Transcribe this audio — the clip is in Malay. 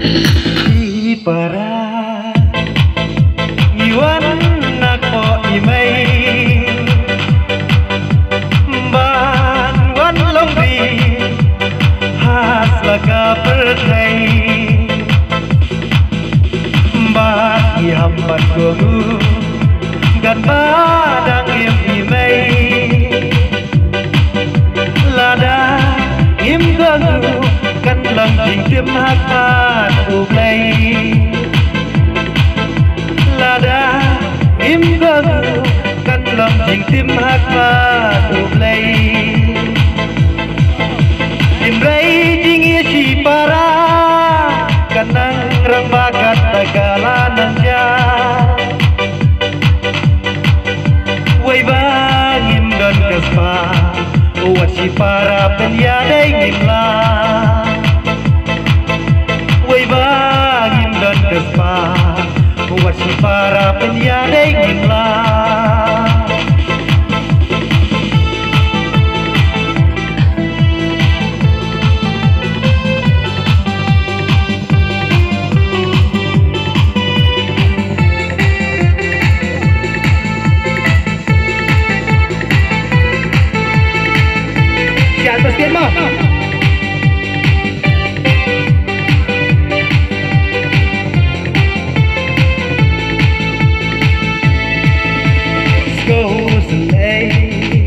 di para iwan nako imay ban wan long di has laga pertai ba ihamban gohu gan badang imay lada im gohu kan lang jing tim hakat ublay lada im gohu kan lang jing tim hakat ublay imray jing isi para kanang rambagat tagalanan ja way bangim dan kaspa wasi para penyaday ngimla way bangim dan kaspa wasi para penyaday